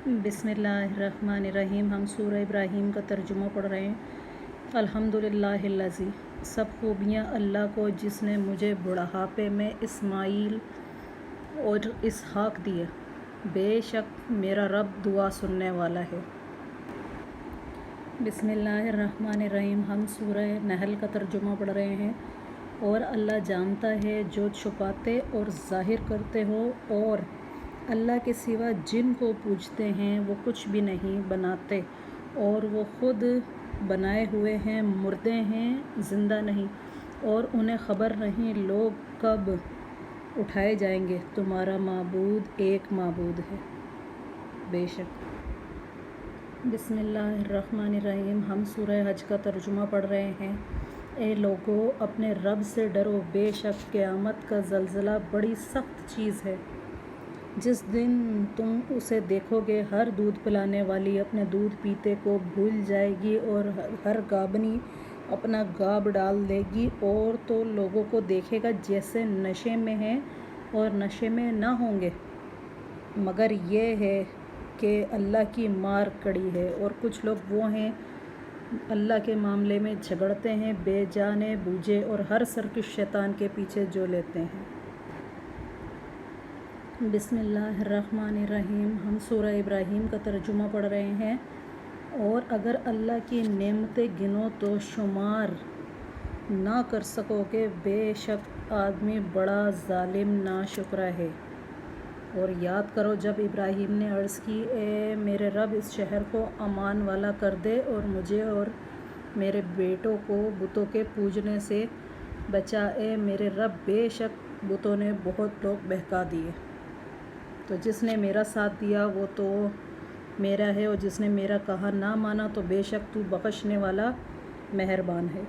बिस्मिल्लाहिर्रहमानिर्रहीम। हम सूरह इब्राहीम का तर्जुमा पढ़ रहे हैं। अल्हम्दुलिल्लाहिल्लज़ी, सब खूबियाँ अल्लाह को जिसने मुझे बुढ़ापे में इस्माईल और इसहाक दिए। बेशक मेरा रब दुआ सुनने वाला है। बिस्मिल्लाहिर्रहमानिर्रहीम। हम सूरह नहल का तर्जुमा पढ़ रहे हैं। और अल्लाह जानता है जो छुपाते और ज़ाहिर करते हो, और अल्लाह के सिवा जिन को पूजते हैं वो कुछ भी नहीं बनाते, और वो ख़ुद बनाए हुए हैं, मुर्दे हैं, ज़िंदा नहीं, और उन्हें ख़बर नहीं लोग कब उठाए जाएंगे। तुम्हारा माबूद एक माबूद है बेशक। बिस्मिल्लाहिर्रहमानिर्रहीम। हम सूरह हज का तर्जुमा पढ़ रहे हैं। ए लोगो, अपने रब से डरो, बेशक क़यामत का ज़लज़ला बड़ी सख्त चीज़ है। जिस दिन तुम उसे देखोगे, हर दूध पिलाने वाली अपने दूध पीते को भूल जाएगी, और हर गाबनी अपना गाब डाल देगी, और तो लोगों को देखेगा जैसे नशे में हैं और नशे में ना होंगे, मगर ये है कि अल्लाह की मार कड़ी है। और कुछ लोग वो हैं अल्लाह के मामले में झगड़ते हैं, बेजाने बूझे और हर सरकश शैतान के पीछे जो लेते हैं। बिस्मिल्लाहिर्रहमानिर्रहीम। हम सूरह इब्राहीम का तर्जुमा पढ़ रहे हैं। और अगर अल्लाह की नेमतें गिनो तो शुमार ना कर सकोगे। बेशक आदमी बड़ा ज़ालिम नाशुक्र है। और याद करो जब इब्राहीम ने अर्ज़ की, ए मेरे रब, इस शहर को अमान वाला कर दे और मुझे और मेरे बेटों को बुतों के पूजने से बचा। ए मेरे रब, बेशक बुतों ने बहुत लोग बहका दिए। तो जिसने मेरा साथ दिया वो तो मेरा है, और जिसने मेरा कहा ना माना तो बेशक तू बख्शने वाला मेहरबान है।